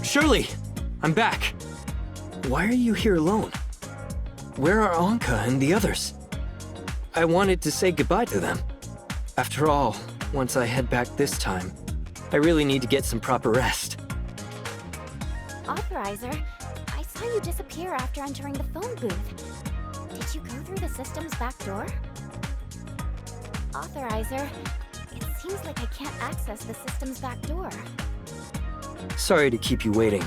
Shirley! I'm back. Why are you here alone? Where are Anka and the others? I wanted to say goodbye to them. After all, once I head back this time, I really need to get some proper rest. Authorizer, I saw you disappear after entering the phone booth. Did you go through the system's back door? Authorizer, it seems like I can't access the system's back door. Sorry to keep you waiting.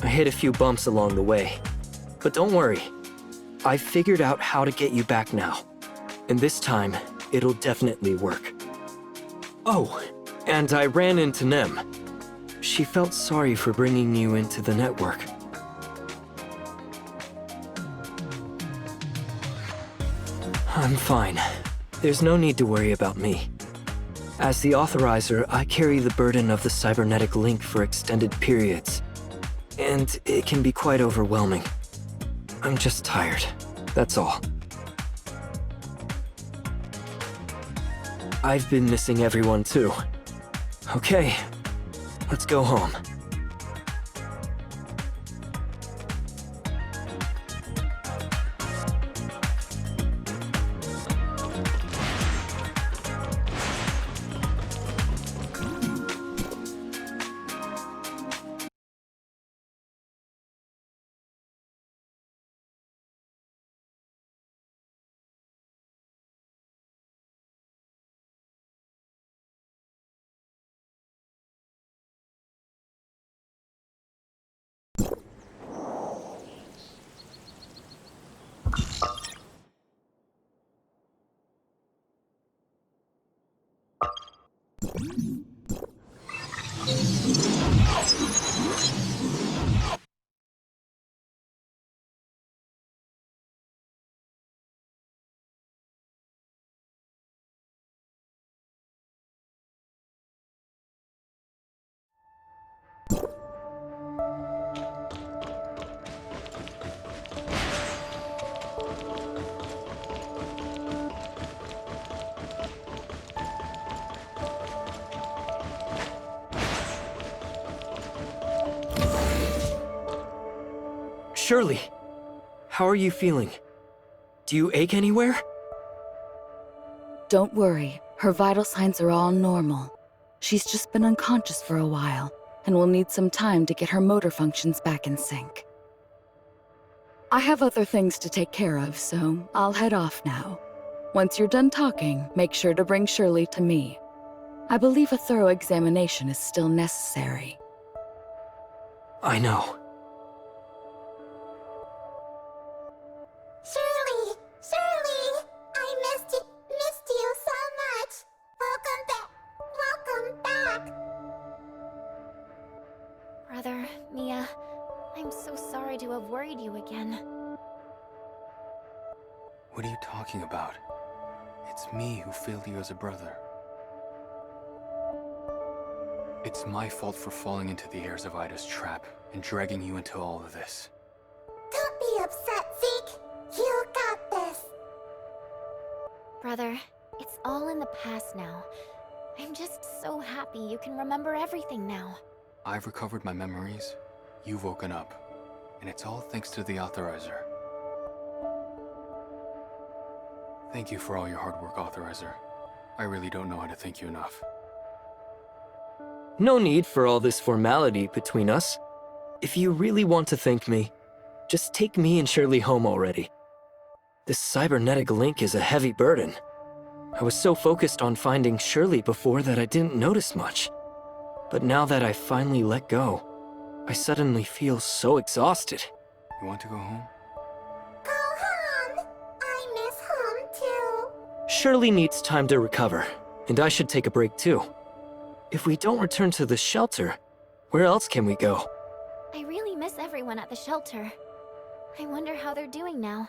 I hit a few bumps along the way. But don't worry. I've figured out how to get you back now. And this time, it'll definitely work. Oh, and I ran into Nem. She felt sorry for bringing you into the network. I'm fine. There's no need to worry about me. As the Authorizer, I carry the burden of the cybernetic link for extended periods. And it can be quite overwhelming. I'm just tired, that's all. I've been missing everyone too. Okay, let's go home. Shirley, how are you feeling? Do you ache anywhere? Don't worry, her vital signs are all normal. She's just been unconscious for a while, and will need some time to get her motor functions back in sync. I have other things to take care of, so I'll head off now. Once you're done talking, make sure to bring Shirley to me. I believe a thorough examination is still necessary. I know. Shirley! Shirley! I missed you so much! Welcome back! Brother, Mia, I'm so sorry to have worried you again. What are you talking about? It's me who failed you as a brother. It's my fault for falling into the heirs of Ida's trap and dragging you into all of this. Don't be upset, Zeke! You got this! Brother, it's all in the past now. I'm just so happy you can remember everything now. I've recovered my memories, you've woken up, and it's all thanks to the Authorizer. Thank you for all your hard work, Authorizer. I really don't know how to thank you enough. No need for all this formality between us. If you really want to thank me, just take me and Shirley home already. This cybernetic link is a heavy burden. I was so focused on finding Shirley before that I didn't notice much. But now that I finally let go, I suddenly feel so exhausted. You want to go home? Go home! I miss home too. Shirley needs time to recover, and I should take a break too. If we don't return to the shelter, where else can we go? I really miss everyone at the shelter. I wonder how they're doing now.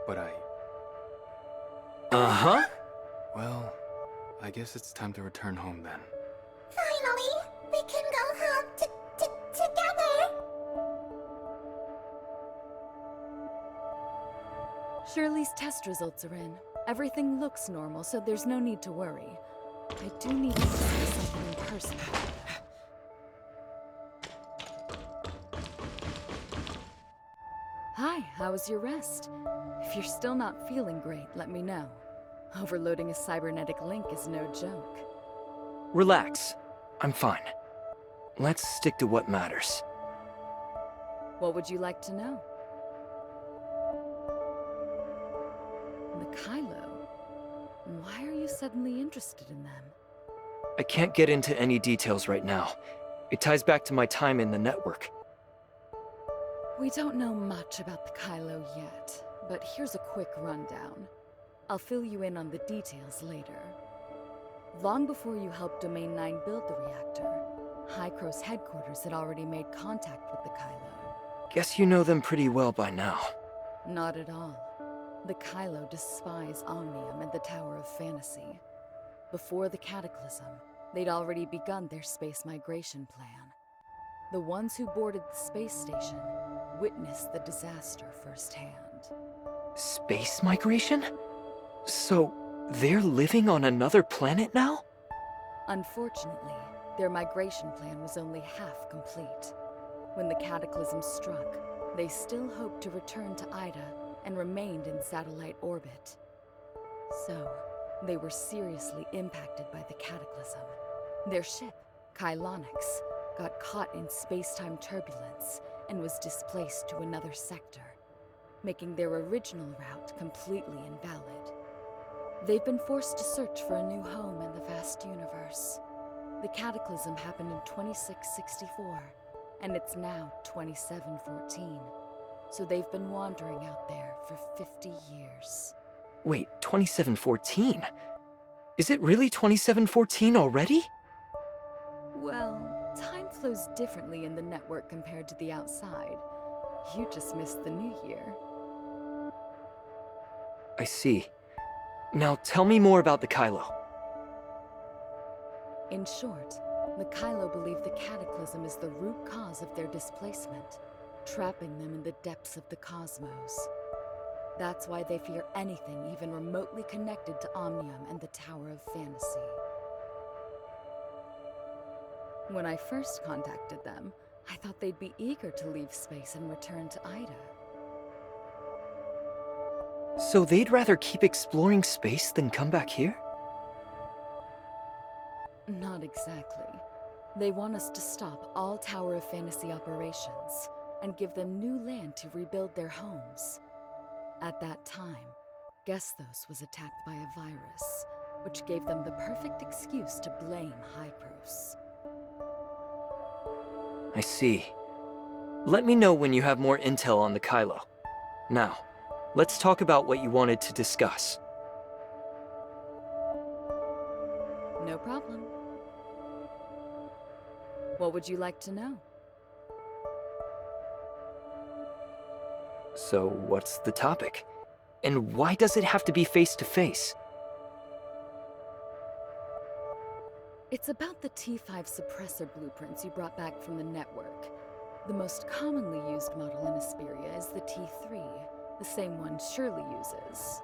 But Uh-huh. well, I guess it's time to return home then. Finally, we can go home together. Shirley's test results are in. Everything looks normal, so there's no need to worry. I do need to see something in person. Hi, how was your rest? If you're still not feeling great, let me know. Overloading a cybernetic link is no joke. Relax. I'm fine. Let's stick to what matters. What would you like to know? The Kylo. Why are you suddenly interested in them? I can't get into any details right now. It ties back to my time in the network. We don't know much about the Kylo yet, but here's a quick rundown. I'll fill you in on the details later. Long before you helped Domain 9 build the reactor, High-Crow's headquarters had already made contact with the Kylo. Guess you know them pretty well by now. Not at all. The Kylo despise Omnium and the Tower of Fantasy. Before the Cataclysm, they'd already begun their space migration plan. The ones who boarded the space station witnessed the disaster firsthand. Space migration? So, they're living on another planet now? Unfortunately, their migration plan was only half complete. When the Cataclysm struck, they still hoped to return to Ida and remained in satellite orbit. So, they were seriously impacted by the Cataclysm. Their ship, Kylonix, got caught in space-time turbulence and was displaced to another sector, making their original route completely invalid. They've been forced to search for a new home in the vast universe. The Cataclysm happened in 2664, and it's now 2714. So they've been wandering out there for 50 years. Wait, 2714? Is it really 2714 already? Well, time flows differently in the network compared to the outside. You just missed the new year. I see. Now tell me more about the Kylo. In short, the Kylo believe the Cataclysm is the root cause of their displacement, trapping them in the depths of the cosmos. That's why they fear anything even remotely connected to Omnium and the Tower of Fantasy. When I first contacted them, I thought they'd be eager to leave space and return to Ida. So they'd rather keep exploring space than come back here? Not exactly. They want us to stop all Tower of Fantasy operations and give them new land to rebuild their homes. At that time, Gesthos was attacked by a virus, which gave them the perfect excuse to blame Hykros. I see. Let me know when you have more intel on the Kylo. Now, let's talk about what you wanted to discuss. No problem. What would you like to know? So, what's the topic? And why does it have to be face-to-face? It's about the T5 suppressor blueprints you brought back from the network. The most commonly used model in Asperia is the T3, the same one Shirley uses.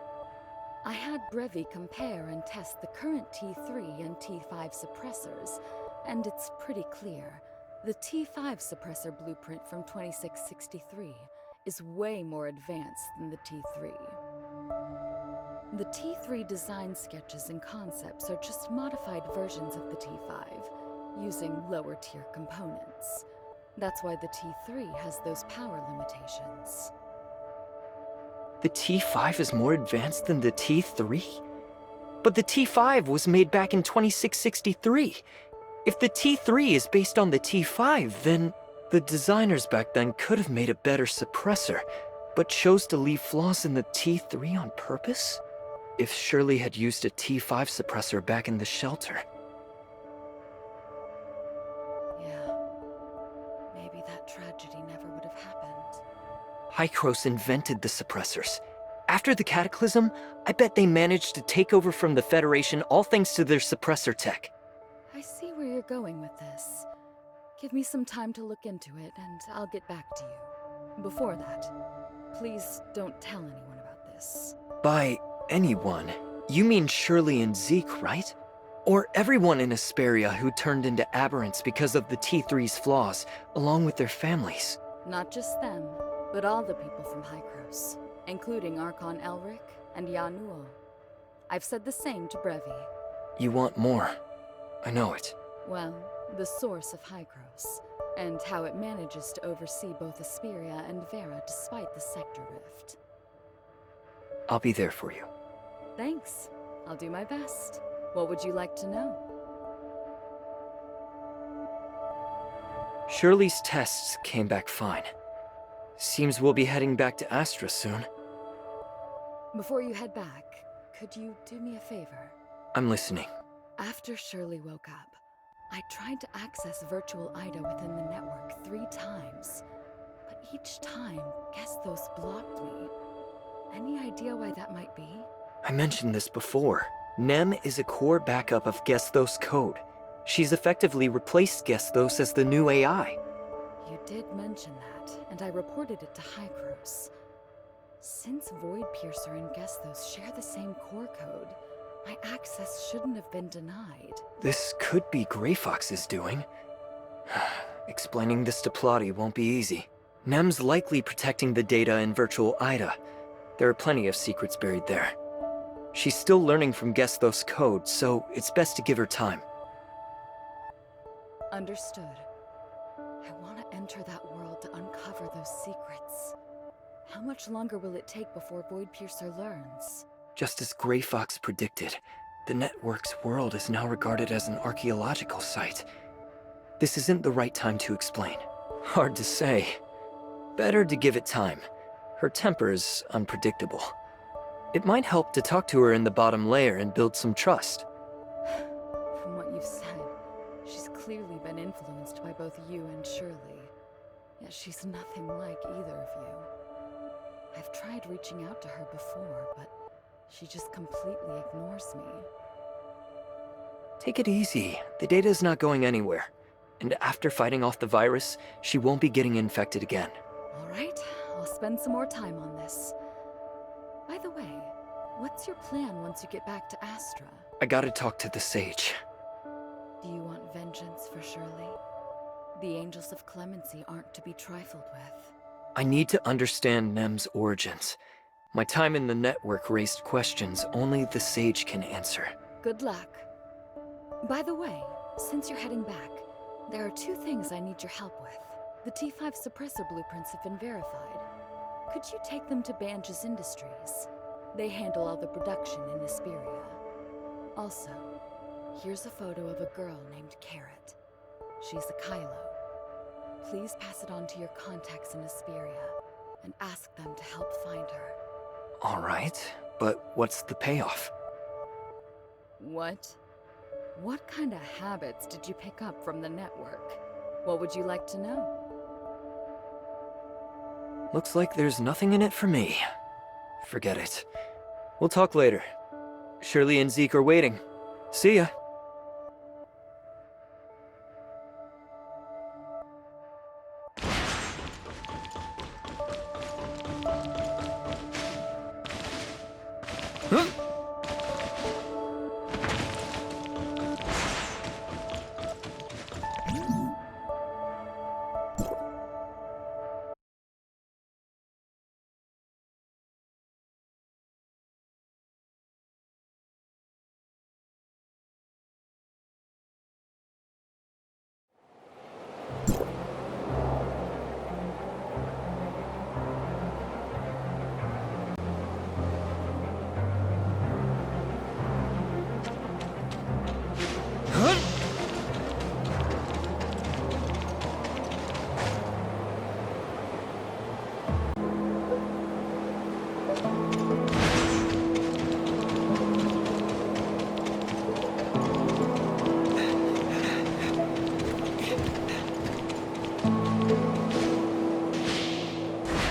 I had Brevi compare and test the current T3 and T5 suppressors, and it's pretty clear. The T5 suppressor blueprint from 2663 is way more advanced than the T3. The T3 design sketches and concepts are just modified versions of the T5, using lower-tier components. That's why the T3 has those power limitations. The T5 is more advanced than the T3? But the T5 was made back in 2663. If the T3 is based on the T5, then the designers back then could have made a better suppressor, but chose to leave flaws in the T3 on purpose? If Shirley had used a T5 suppressor back in the shelter. Yeah. Maybe that tragedy never would have happened. Hykros invented the suppressors. After the Cataclysm, I bet they managed to take over from the Federation all thanks to their suppressor tech. I see where you're going with this. Give me some time to look into it, and I'll get back to you. Before that, please don't tell anyone about this. By anyone, you mean Shirley and Zeke, right? Or everyone in Asperia who turned into aberrants because of the T3's flaws, along with their families. Not just them, but all the people from Hykros, including Archon Elric and Yanuo. I've said the same to Brevi. You want more. I know it. Well, the source of Hykros, and how it manages to oversee both Asperia and Vera despite the sector rift. I'll be there for you. Thanks. I'll do my best. What would you like to know? Shirley's tests came back fine. Seems we'll be heading back to Astra soon. Before you head back, could you do me a favor? I'm listening. After Shirley woke up, I tried to access virtual Ida within the network 3 times. But each time, Gesthos blocked me. Any idea why that might be? I mentioned this before. Nem is a core backup of Gesthos code. She's effectively replaced Gesthos as the new AI. You did mention that, and I reported it to Hykros. Since Void Piercer and Gesthos share the same core code, my access shouldn't have been denied. This could be Grey Fox's doing. Explaining this to Plotty won't be easy. Nem's likely protecting the data in virtual Ida. There are plenty of secrets buried there. She's still learning from Gesthos code, so it's best to give her time. Understood. I want to enter that world to uncover those secrets. How much longer will it take before Void Piercer learns? Just as Grey Fox predicted, the network's world is now regarded as an archaeological site. This isn't the right time to explain. Hard to say. Better to give it time. Her temper is unpredictable. It might help to talk to her in the bottom layer and build some trust. From what you've said, she's clearly been influenced by both you and Shirley. Yet she's nothing like either of you. I've tried reaching out to her before, but she just completely ignores me. Take it easy. The data's not going anywhere. And after fighting off the virus, she won't be getting infected again. All right, I'll spend some more time on this. By the way, what's your plan once you get back to Astra? I gotta talk to the Sage. Do you want vengeance for Shirley? The Angels of Clemency aren't to be trifled with. I need to understand Nem's origins. My time in the network raised questions only the Sage can answer. Good luck. By the way, since you're heading back, there are 2 things I need your help with. The T5 suppressor blueprints have been verified. Could you take them to Banges Industries? They handle all the production in Asperia. Also, here's a photo of a girl named Carrot. She's a Kylo. Please pass it on to your contacts in Asperia and ask them to help find her. All right, but what's the payoff? What? What kind of habits did you pick up from the network? What would you like to know? Looks like there's nothing in it for me. Forget it. We'll talk later. Shirley and Zeke are waiting. See ya. Huh?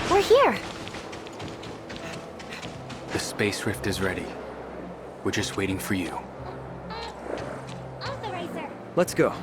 We're here. The space rift is ready. We're just waiting for you. Authorizer. Let's go.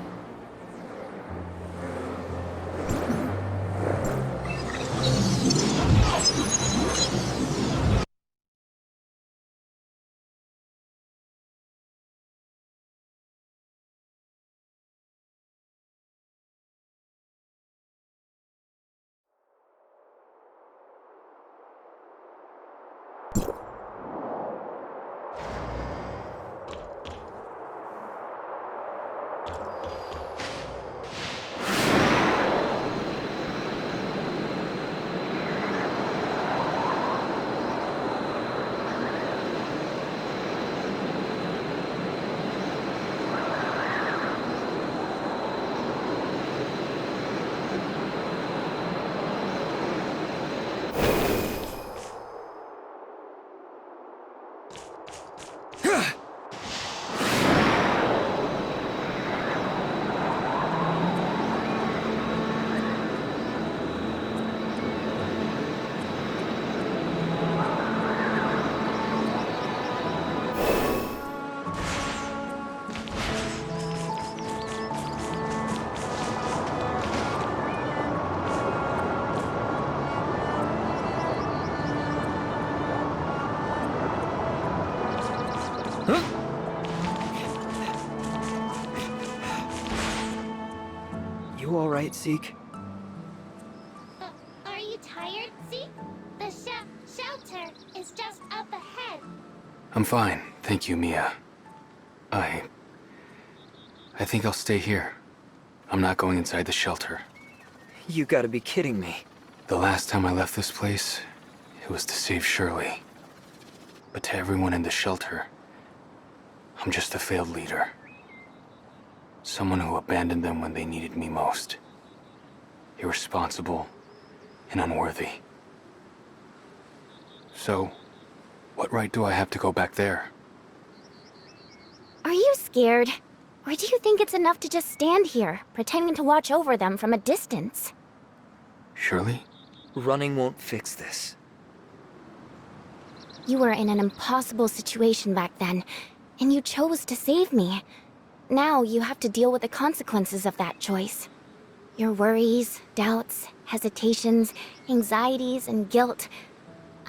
You all right, Zeke? Are you tired, Zeke? The shelter is just up ahead. I'm fine, thank you, Mia. I think I'll stay here. I'm not going inside the shelter. You gotta be kidding me. The last time I left this place, it was to save Shirley. But to everyone in the shelter, I'm just a failed leader. Someone who abandoned them when they needed me most. Irresponsible and unworthy. So, what right do I have to go back there? Are you scared? Or do you think it's enough to just stand here, pretending to watch over them from a distance? Shirley? Running won't fix this. You were in an impossible situation back then, and you chose to save me. Now you have to deal with the consequences of that choice. Your worries, doubts, hesitations, anxieties, and guilt.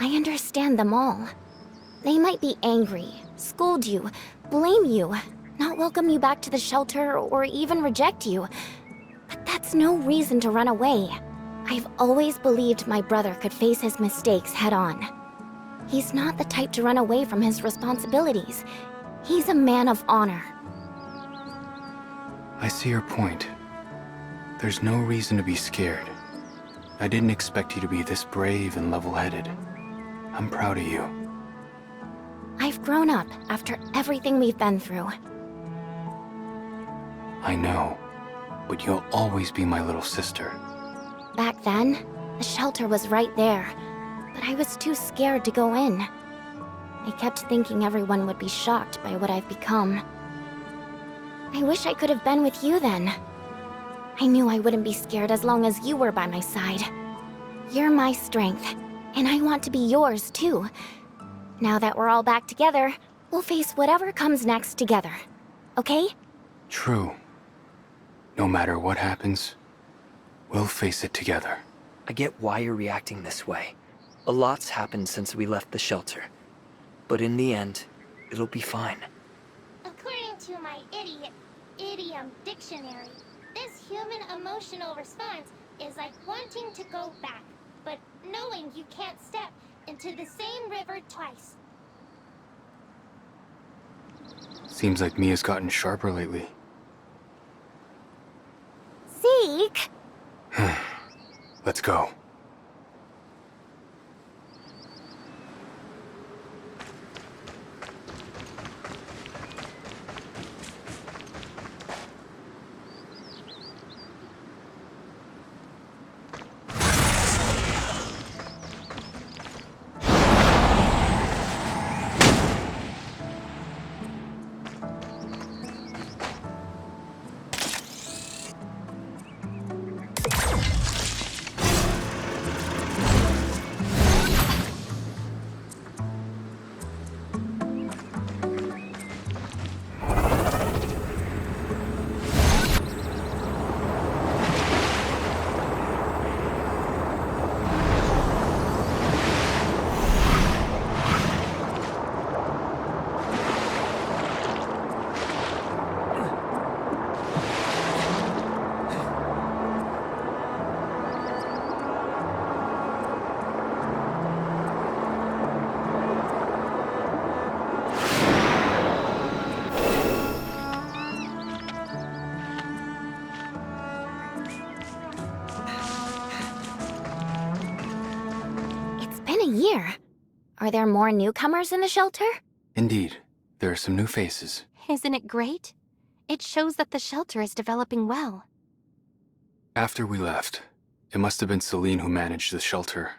I understand them all. They might be angry, scold you, blame you, not welcome you back to the shelter, or even reject you. But that's no reason to run away. I've always believed my brother could face his mistakes head-on. He's not the type to run away from his responsibilities. He's a man of honor. I see your point. There's no reason to be scared. I didn't expect you to be this brave and level-headed. I'm proud of you. You've grown up after everything we've been through. I know, but you'll always be my little sister. Back then, the shelter was right there, but I was too scared to go in. I kept thinking everyone would be shocked by what I've become. I wish I could have been with you then. I knew I wouldn't be scared as long as you were by my side. You're my strength, and I want to be yours too. Now that we're all back together, we'll face whatever comes next together. Okay? True. No matter what happens, we'll face it together. I get why you're reacting this way. A lot's happened since we left the shelter. But in the end, it'll be fine. According to my idiom dictionary, this human emotional response is like wanting to go back, but knowing you can't step into the same river twice. Seems like Mia's gotten sharper lately. Zeke! Let's go. Year. Are there more newcomers in the shelter? Indeed, there are some new faces. Isn't it great? It shows that the shelter is developing well. After we left, it must have been Celine who managed the shelter.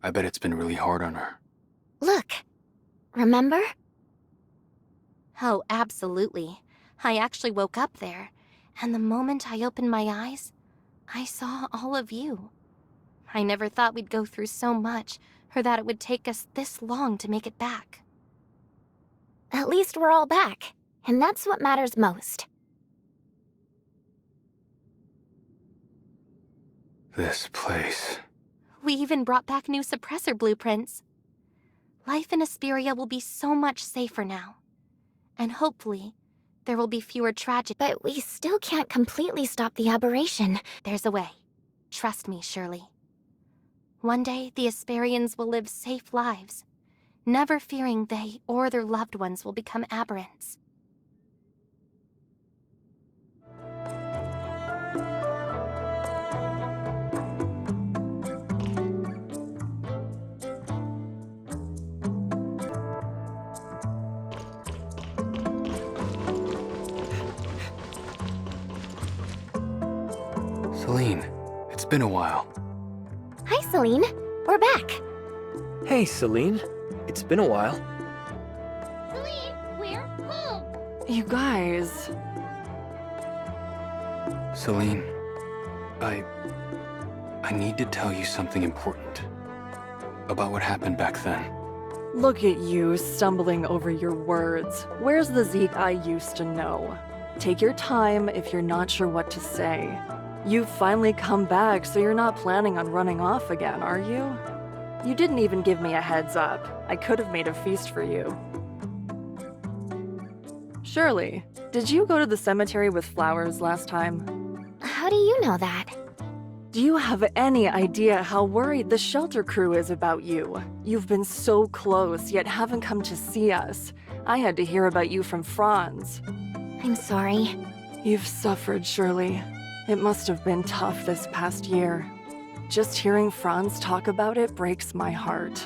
I bet it's been really hard on her. Look. Remember? Oh, absolutely. I actually woke up there, and the moment I opened my eyes, I saw all of you. I never thought we'd go through so much, or that it would take us this long to make it back. At least we're all back, and that's what matters most. This place. We even brought back new suppressor blueprints. Life in Asperia will be so much safer now. And hopefully, there will be fewer tragedies. But we still can't completely stop the aberration. There's a way. Trust me, Shirley. One day, the Asperians will live safe lives, never fearing they or their loved ones will become aberrants. Celine, it's been a while. Hi, Celine. We're back. Hey, Celine. It's been a while. Celine, we're home! You guys... Celine, I need to tell you something important about what happened back then. Look at you, stumbling over your words. Where's the Zeke I used to know? Take your time if you're not sure what to say. You've finally come back, so you're not planning on running off again, are you? You didn't even give me a heads up. I could have made a feast for you. Shirley, did you go to the cemetery with flowers last time? How do you know that? Do you have any idea how worried the shelter crew is about you? You've been so close, yet haven't come to see us. I had to hear about you from Franz. I'm sorry. You've suffered, Shirley. It must have been tough this past year. Just hearing Franz talk about it breaks my heart.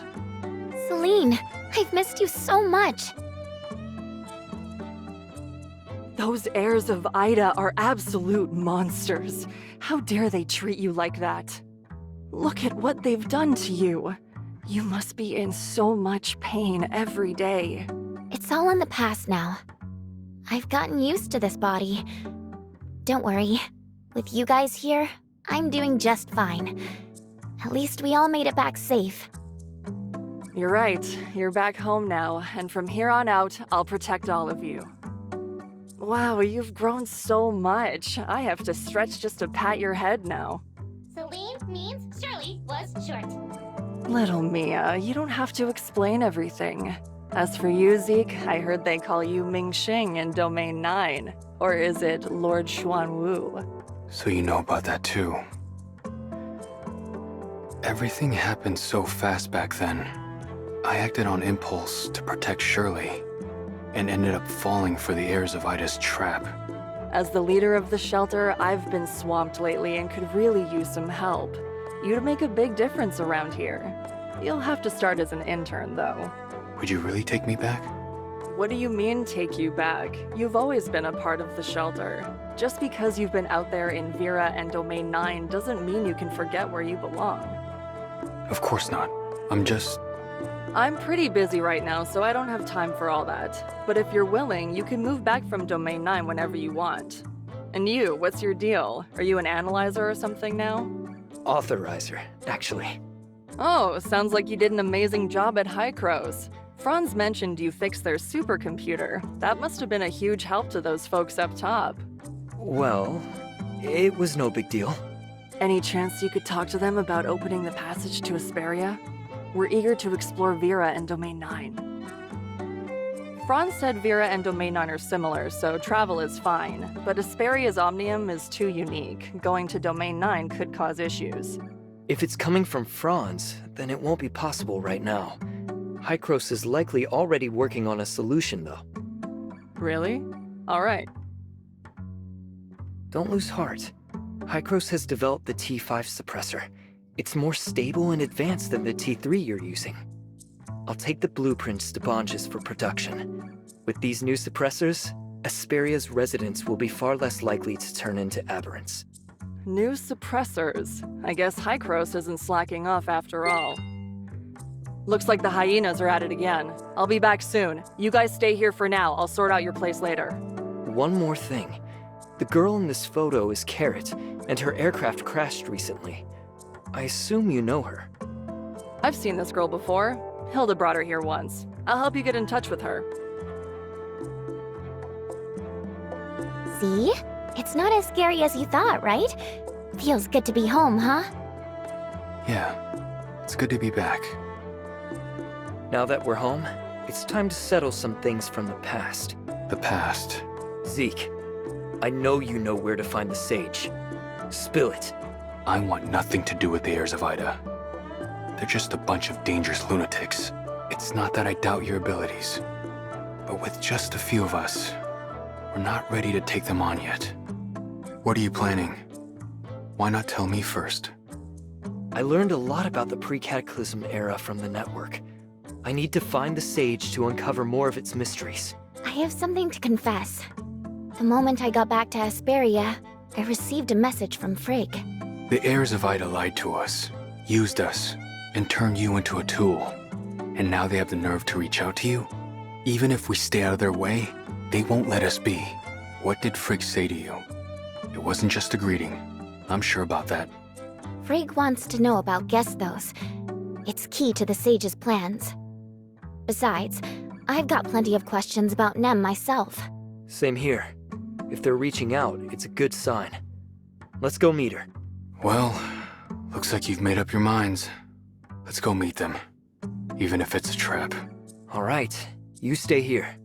Celine, I've missed you so much. Those heirs of Ida are absolute monsters. How dare they treat you like that? Look at what they've done to you. You must be in so much pain every day. It's all in the past now. I've gotten used to this body. Don't worry. With you guys here, I'm doing just fine. At least we all made it back safe. You're right. You're back home now, and from here on out, I'll protect all of you. Wow, you've grown so much. I have to stretch just to pat your head now. Celine means Shirley was short. Little Mia, you don't have to explain everything. As for you, Zeke, I heard they call you Ming Xing in Domain 9. Or is it Lord Xuanwu? So you know about that too. Everything happened so fast back then. I acted on impulse to protect Shirley, and ended up falling for the heirs of Ida's trap. As the leader of the shelter, I've been swamped lately and could really use some help. You'd make a big difference around here. You'll have to start as an intern, though. Would you really take me back? What do you mean, take you back? You've always been a part of the shelter. Just because you've been out there in Vera and Domain 9 doesn't mean you can forget where you belong. Of course not. I'm pretty busy right now, so I don't have time for all that. But if you're willing, you can move back from Domain 9 whenever you want. And you, what's your deal? Are you an analyzer or something now? Authorizer, actually. Oh, sounds like you did an amazing job at Hycros. Franz mentioned you fixed their supercomputer. That must have been a huge help to those folks up top. Well, it was no big deal. Any chance you could talk to them about opening the passage to Asperia? We're eager to explore Vera and Domain 9. Franz said Vera and Domain 9 are similar, so travel is fine. But Asperia's Omnium is too unique. Going to Domain 9 could cause issues. If it's coming from Franz, then it won't be possible right now. Hycros is likely already working on a solution, though. Really? All right. Don't lose heart. Hycros has developed the T5 suppressor. It's more stable and advanced than the T3 you're using. I'll take the blueprints to Bonges for production. With these new suppressors, Asperia's residents will be far less likely to turn into aberrants. New suppressors. I guess Hycros isn't slacking off after all. Looks like the hyenas are at it again. I'll be back soon. You guys stay here for now. I'll sort out your place later. One more thing. The girl in this photo is Carrot, and her aircraft crashed recently. I assume you know her. I've seen this girl before. Hilda brought her here once. I'll help you get in touch with her. See? It's not as scary as you thought, right? Feels good to be home, huh? Yeah, it's good to be back. Now that we're home, it's time to settle some things from the past. The past. Zeke, I know you know where to find the sage. Spill it. I want nothing to do with the heirs of Ida. They're just a bunch of dangerous lunatics. It's not that I doubt your abilities, but with just a few of us, we're not ready to take them on yet. What are you planning? Why not tell me first? I learned a lot about the pre-cataclysm era from the network. I need to find the sage to uncover more of its mysteries. I have something to confess. The moment I got back to Asperia, I received a message from Frigg. The heirs of Ida lied to us, used us, and turned you into a tool. And now they have the nerve to reach out to you? Even if we stay out of their way, they won't let us be. What did Frigg say to you? It wasn't just a greeting. I'm sure about that. Frigg wants to know about Gesthos. It's key to the sage's plans. Besides, I've got plenty of questions about Nem myself. Same here. If they're reaching out, it's a good sign. Let's go meet her. Well, looks like you've made up your minds. Let's go meet them. Even if it's a trap. All right, you stay here.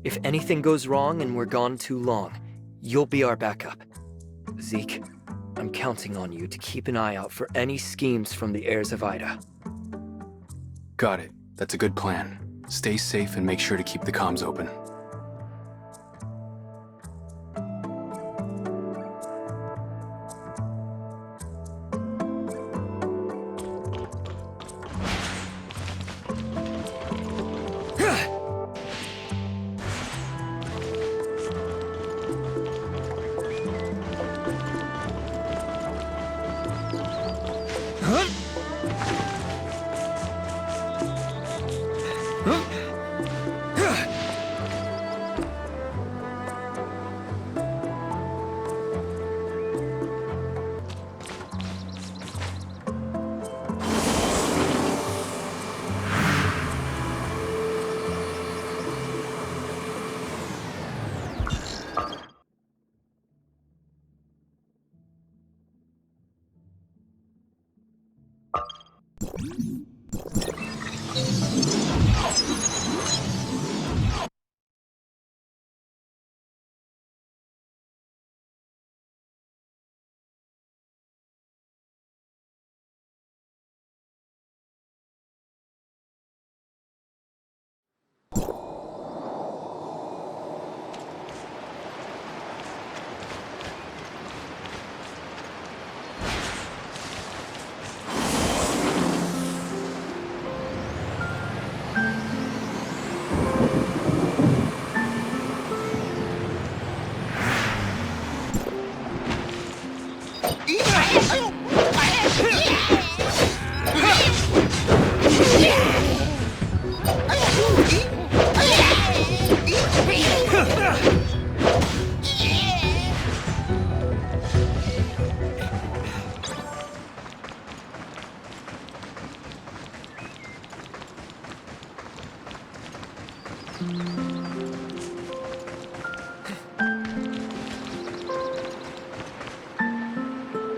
If anything goes wrong and we're gone too long, you'll be our backup. Zeke, I'm counting on you to keep an eye out for any schemes from the heirs of Ida. Got it. That's a good plan. Stay safe and make sure to keep the comms open.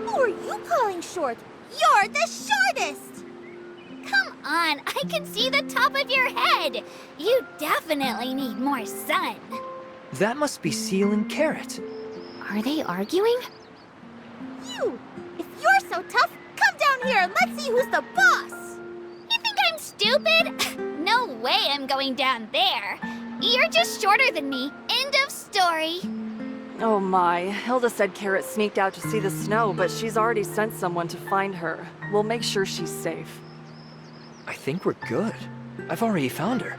Who are you calling short? You're the shortest! Come on, I can see the top of your head. You definitely need more sun. That must be Seal and Carrot. Are they arguing? You! If you're so tough, come down here and let's see who's the boss! You think I'm stupid? No way I'm going down there. You're just shorter than me. End of story. Oh my, Hilda said Carrot sneaked out to see the snow, but she's already sent someone to find her. We'll make sure she's safe. I think we're good. I've already found her.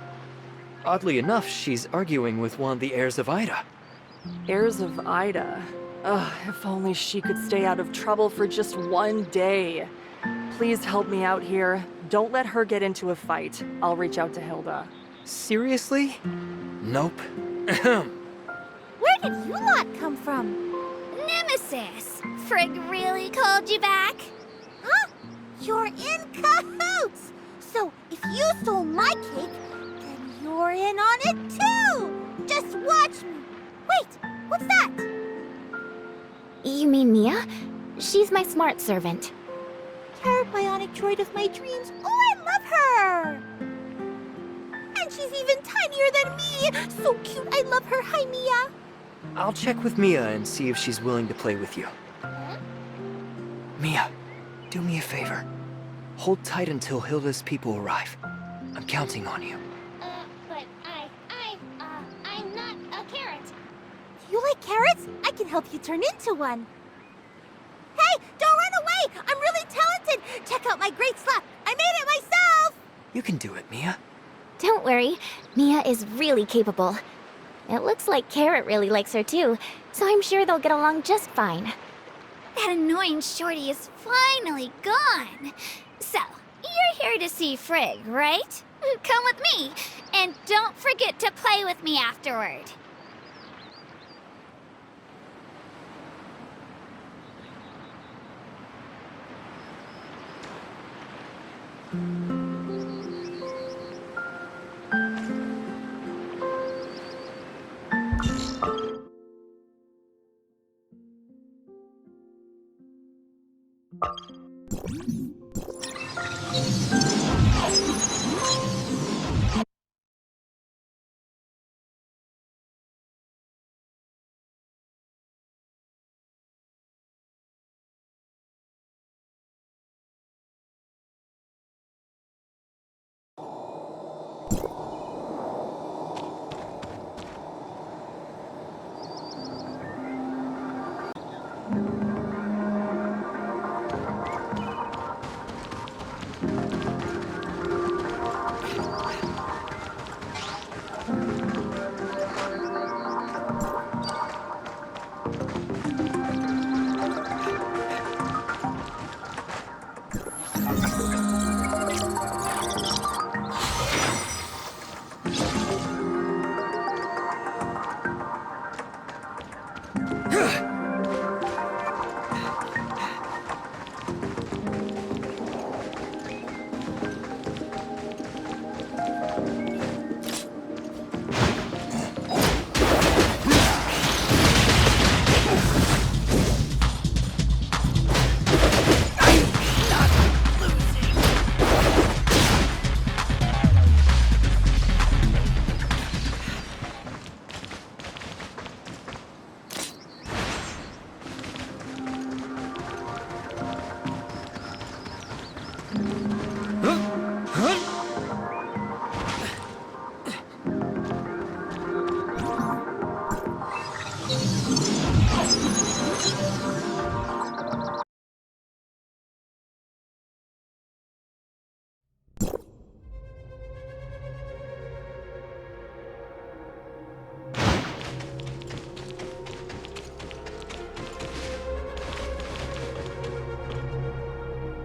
Oddly enough, she's arguing with one of the heirs of Ida. Heirs of Ida. Ugh, if only she could stay out of trouble for just one day. Please help me out here. Don't let her get into a fight. I'll reach out to Hilda. Seriously? Nope. Where did you lot come from? Nemesis! Frigg really called you back? Huh? You're in cahoots! So if you stole my cake, then you're in on it too! Just watch me! Wait, what's that? You mean Mia? She's my smart servant. Carrot bionic droid of my dreams. Oh, I love her! And she's even tinier than me! So cute, I love her. Hi, Mia! I'll check with Mia and see if she's willing to play with you. Mia, do me a favor. Hold tight until Hilda's people arrive. I'm counting on you. But I'm not a carrot. Do you like carrots? I can help you turn into one. Hey, don't run away! I'm really talented! Check out my great slap! I made it myself! You can do it, Mia. Don't worry, Mia is really capable. It looks like Carrot really likes her too, so I'm sure they'll get along just fine. That annoying shorty is finally gone. So, you're here to see Frigg, right? Come with me, and don't forget to play with me afterward.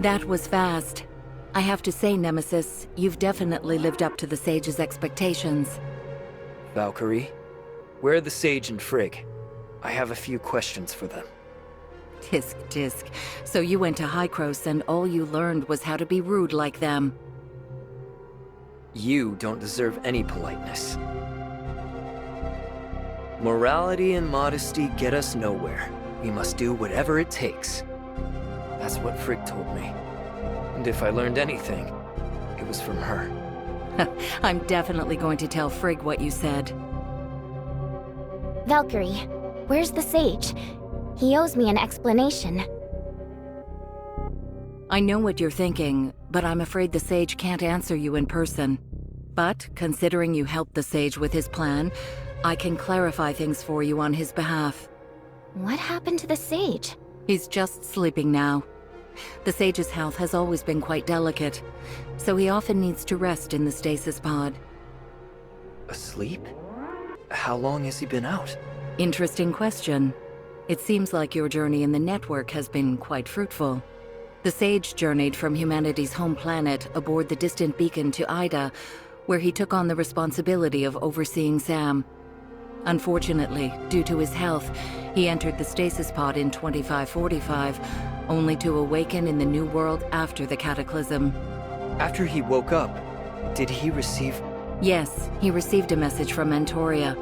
That was fast. I have to say, Nemesis, you've definitely lived up to the Sage's expectations. Valkyrie, where are the Sage and Frigg? I have a few questions for them. Tisk tisk. So you went to Hykros and all you learned was how to be rude like them. You don't deserve any politeness. Morality and modesty get us nowhere. We must do whatever it takes. That's what Frigg told me. And if I learned anything, it was from her. I'm definitely going to tell Frigg what you said. Valkyrie, where's the Sage? He owes me an explanation. I know what you're thinking, but I'm afraid the Sage can't answer you in person. But, considering you helped the Sage with his plan, I can clarify things for you on his behalf. What happened to the Sage? He's just sleeping now. The Sage's health has always been quite delicate, so he often needs to rest in the stasis pod. Asleep? How long has he been out? Interesting question. It seems like your journey in the network has been quite fruitful. The Sage journeyed from humanity's home planet aboard the distant beacon to Ida, where he took on the responsibility of overseeing Sam. Unfortunately, due to his health, he entered the stasis pod in 2545, only to awaken in the new world after the cataclysm. After he woke up, did he receive... Yes, he received a message from Antoria,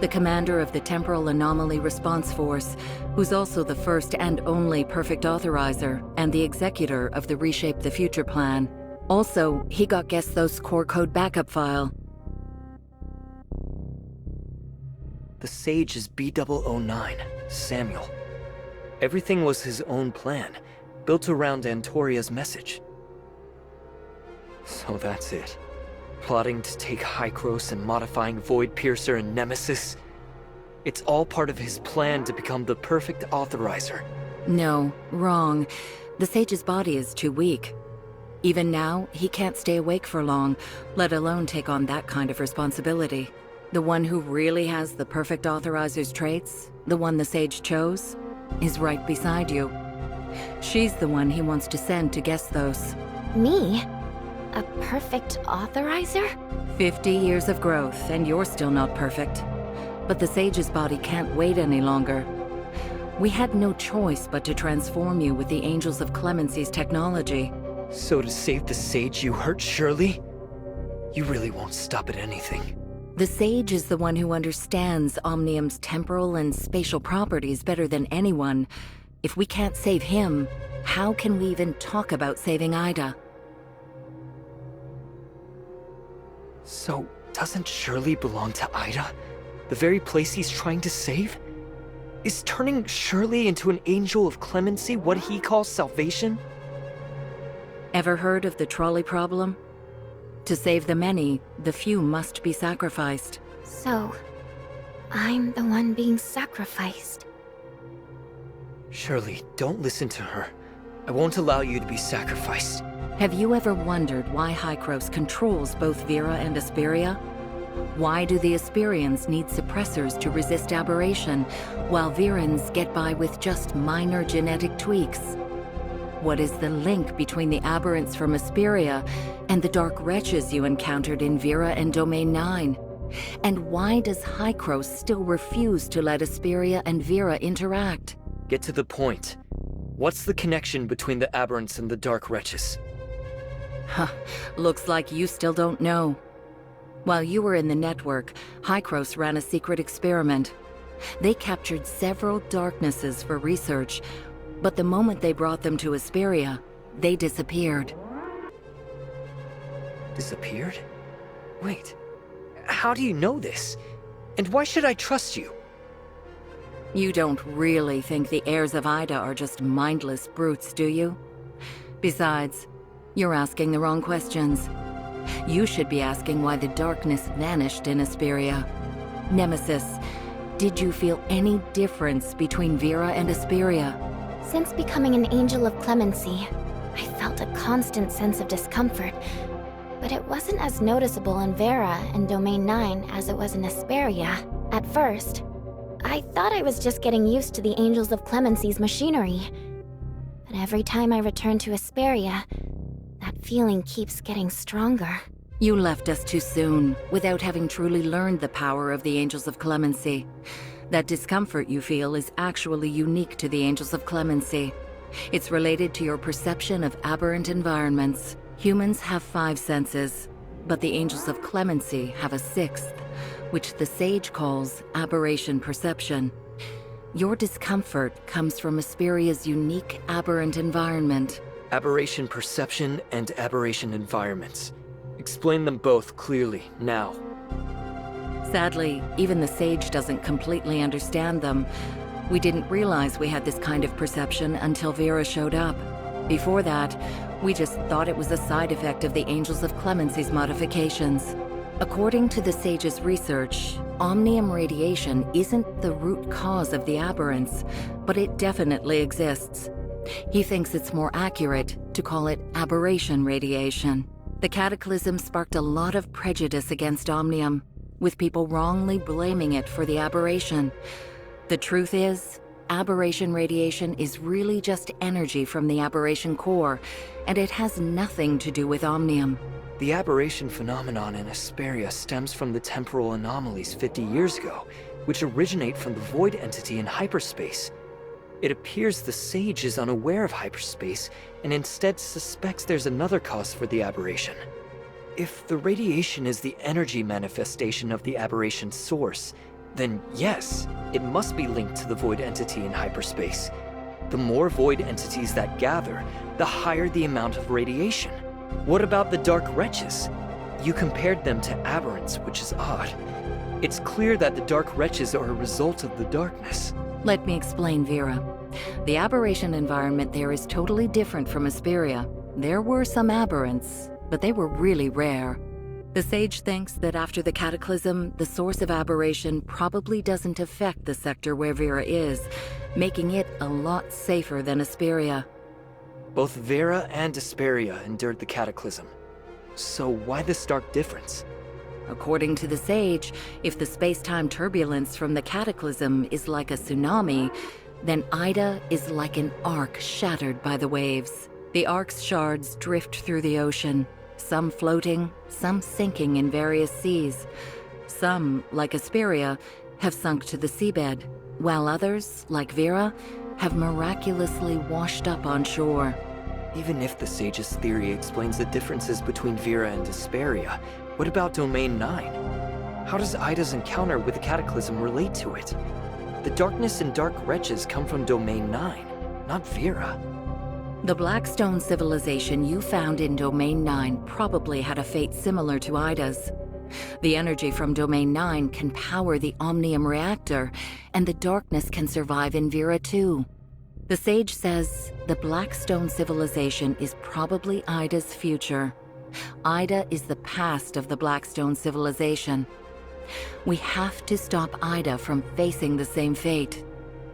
the commander of the Temporal Anomaly Response Force, who's also the first and only perfect authorizer and the executor of the Reshape the Future plan. Also, he got Gesthos' core code backup file. The Sage is B009, Samuel. Everything was his own plan, built around Antoria's message. So that's it. Plotting to take Hykros and modifying Void Piercer and Nemesis. It's all part of his plan to become the perfect authorizer. No, wrong. The Sage's body is too weak. Even now, he can't stay awake for long, let alone take on that kind of responsibility. The one who really has the perfect authorizer's traits, the one the Sage chose, is right beside you. She's the one he wants to send to Gesthos. Me? A perfect authorizer? 50 years of growth, and you're still not perfect. But the Sage's body can't wait any longer. We had no choice but to transform you with the Angels of Clemency's technology. So to save the Sage, you hurt Shirley? You really won't stop at anything. The Sage is the one who understands Omnium's temporal and spatial properties better than anyone. If we can't save him, how can we even talk about saving Ida? So, doesn't Shirley belong to Ida? The very place he's trying to save? Is turning Shirley into an angel of clemency what he calls salvation? Ever heard of the trolley problem? To save the many, the few must be sacrificed. So, I'm the one being sacrificed. Shirley, don't listen to her. I won't allow you to be sacrificed. Have you ever wondered why Hykros controls both Vera and Asperia? Why do the Asperians need suppressors to resist aberration, while Verans get by with just minor genetic tweaks? What is the link between the aberrants from Asperia and the dark wretches you encountered in Vera and Domain 9? And why does Hykros still refuse to let Asperia and Vera interact? Get to the point. What's the connection between the aberrants and the dark wretches? Huh, looks like you still don't know. While you were in the network, Hykros ran a secret experiment. They captured several darknesses for research, but the moment they brought them to Asperia, they disappeared. Disappeared? Wait, how do you know this? And why should I trust you? You don't really think the heirs of Ida are just mindless brutes, do you? Besides, you're asking the wrong questions. You should be asking why the darkness vanished in Asperia. Nemesis, did you feel any difference between Vera and Asperia? Since becoming an angel of clemency, I felt a constant sense of discomfort, but it wasn't as noticeable in Vera and Domain 9 as it was in Asperia. At first, I thought I was just getting used to the Angels of Clemency's machinery. But But every time I return to Asperia, that feeling keeps getting stronger. You left us too soon, without having truly learned the power of the Angels of Clemency. That discomfort you feel is actually unique to the Angels of Clemency. It's related to your perception of aberrant environments. Humans have 5 senses, but the Angels of Clemency have a 6th, which the sage calls aberration perception. Your discomfort comes from Asperia's unique aberrant environment. Aberration perception and aberration environments. Explain them both clearly, now. Sadly, even the sage doesn't completely understand them. We didn't realize we had this kind of perception until Vera showed up. Before that, we just thought it was a side effect of the Angels of Clemency's modifications. According to the sage's research, omnium radiation isn't the root cause of the aberrance, but it definitely exists. He thinks it's more accurate to call it aberration radiation. The cataclysm sparked a lot of prejudice against omnium, with people wrongly blaming it for the aberration. The truth is, aberration radiation is really just energy from the aberration core, and it has nothing to do with omnium. The aberration phenomenon in Asperia stems from the temporal anomalies 50 years ago, which originate from the void entity in hyperspace. It appears the sage is unaware of hyperspace and instead suspects there's another cause for the aberration. If the radiation is the energy manifestation of the aberration source, then yes, it must be linked to the void entity in hyperspace. The more void entities that gather, the higher the amount of radiation. What about the dark wretches? You compared them to aberrants, which is odd. It's clear that the dark wretches are a result of the darkness. Let me explain, Vera. The aberration environment there is totally different from Asperia. There were some aberrants, but they were really rare. The sage thinks that after the cataclysm, the source of aberration probably doesn't affect the sector where Vera is, making it a lot safer than Asperia. Both Vera and Asperia endured the cataclysm. So why this stark difference? According to the sage, if the space-time turbulence from the cataclysm is like a tsunami, then Ida is like an arc shattered by the waves. The arc's shards drift through the ocean, some floating, some sinking in various seas. Some, like Asperia, have sunk to the seabed, while others, like Vera, have miraculously washed up on shore. Even if the sage's theory explains the differences between Vera and Asperia, what about Domain 9? How does Ida's encounter with the cataclysm relate to it? The darkness and dark wretches come from Domain 9, not Vera. The Blackstone civilization you found in Domain 9 probably had a fate similar to Ida's. The energy from Domain 9 can power the Omnium reactor, and the darkness can survive in Vera too. The sage says the Blackstone civilization is probably Ida's future. Ida is the past of the Blackstone civilization. We have to stop Ida from facing the same fate.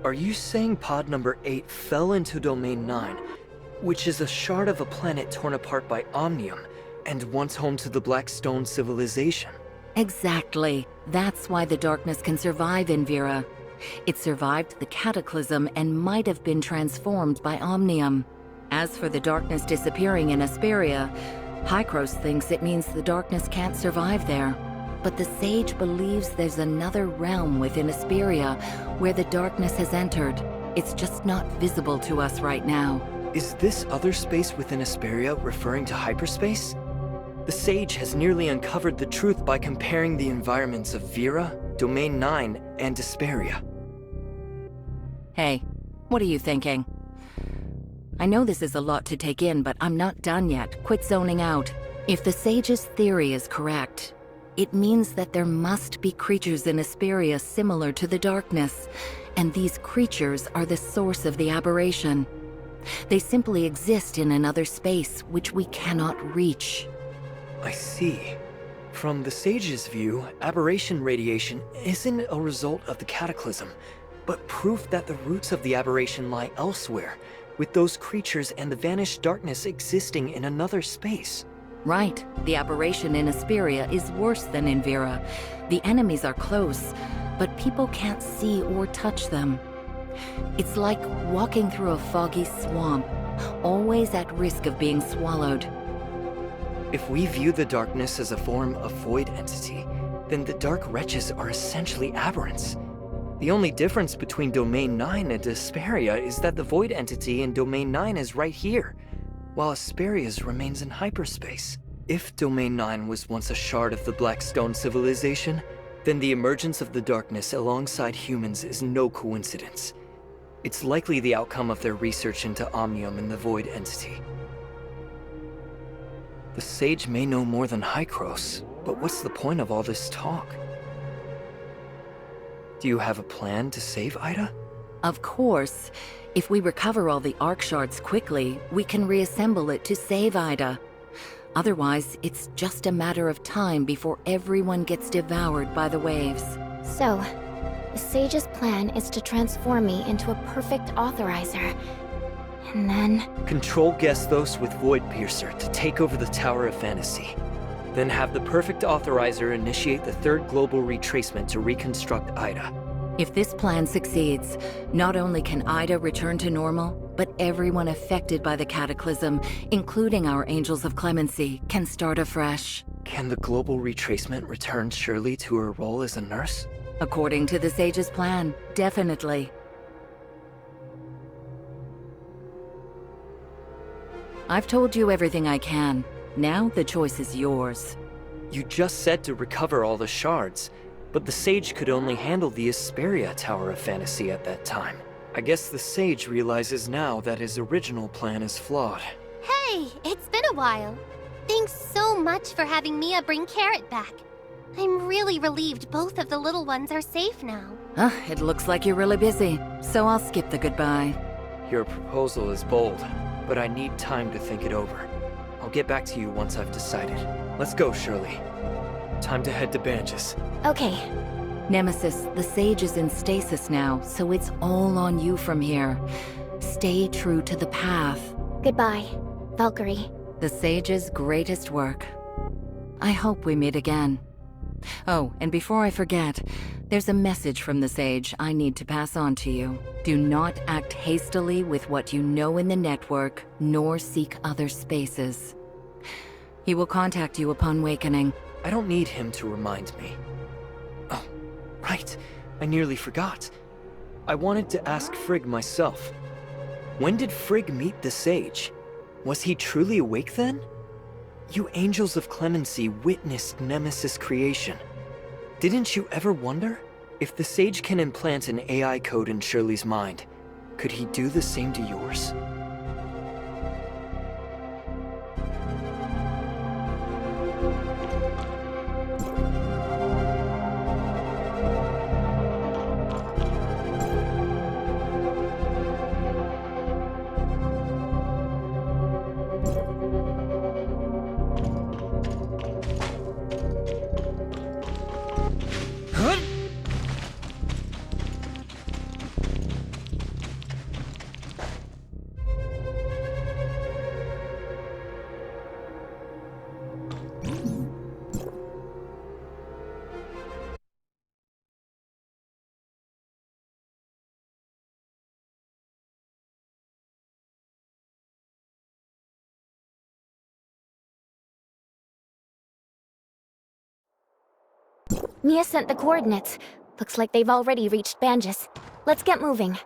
Are you saying pod number 8 fell into Domain 9, which is a shard of a planet torn apart by Omnium, and once home to the Blackstone civilization? Exactly. That's why the darkness can survive in Vera. It survived the cataclysm and might have been transformed by Omnium. As for the darkness disappearing in Asperia, Hykros thinks it means the darkness can't survive there. But the sage believes there's another realm within Asperia where the darkness has entered. It's just not visible to us right now. Is this other space within Asperia referring to hyperspace? The sage has nearly uncovered the truth by comparing the environments of Vera, Domain 9, and Asperia. Hey, what are you thinking? I know this is a lot to take in, but I'm not done yet. Quit zoning out. If the sage's theory is correct, it means that there must be creatures in Asperia similar to the darkness, and these creatures are the source of the aberration. They simply exist in another space which we cannot reach. I see. From the sage's view, aberration radiation isn't a result of the cataclysm, but proof that the roots of the aberration lie elsewhere, with those creatures and the vanished darkness existing in another space. Right. The aberration in Asperia is worse than in Vera. The enemies are close, but people can't see or touch them. It's like walking through a foggy swamp, always at risk of being swallowed. If we view the darkness as a form of void entity, then the dark wretches are essentially aberrants. The only difference between Domain 9 and Asperia is that the void entity in Domain 9 is right here, while Asperia's remains in hyperspace. If Domain 9 was once a shard of the Blackstone civilization, then the emergence of the darkness alongside humans is no coincidence. It's likely the outcome of their research into Omnium and the void entity. The Sage may know more than Hykros, but what's the point of all this talk? Do you have a plan to save Ida? Of course. If we recover all the Arc Shards quickly, we can reassemble it to save Ida. Otherwise, it's just a matter of time before everyone gets devoured by the waves. So, the Sage's plan is to transform me into a perfect authorizer. And then... Control Gesthos with Void Piercer to take over the Tower of Fantasy. Then have the perfect authorizer initiate the third global retracement to reconstruct Ida. If this plan succeeds, not only can Ida return to normal, but everyone affected by the cataclysm, including our Angels of Clemency, can start afresh. Can the global retracement return Shirley to her role as a nurse? According to the Sage's plan, definitely. I've told you everything I can. Now the choice is yours. You just said to recover all the shards, but the Sage could only handle the Asperia Tower of Fantasy at that time. I guess the Sage realizes now that his original plan is flawed. Hey, it's been a while. Thanks so much for having Mia bring Carrot back. I'm really relieved both of the little ones are safe now. It looks like you're really busy, so I'll skip the goodbye. Your proposal is bold, but I need time to think it over. I'll get back to you once I've decided. Let's go, Shirley. Time to head to Banges. Okay. Nemesis, the Sage is in stasis now, so it's all on you from here. Stay true to the path. Goodbye, Valkyrie. The Sage's greatest work. I hope we meet again. Oh, and before I forget, there's a message from the Sage I need to pass on to you. Do not act hastily with what you know in the network, nor seek other spaces. He will contact you upon wakening. I don't need him to remind me. Oh, right. I nearly forgot. I wanted to ask Frigg myself. When did Frigg meet the Sage? Was he truly awake then? You Angels of Clemency witnessed Nemesis' creation. Didn't you ever wonder? If the Sage can implant an AI code in Shirley's mind, could he do the same to yours? Mia sent the coordinates. Looks like they've already reached Banges. Let's get moving.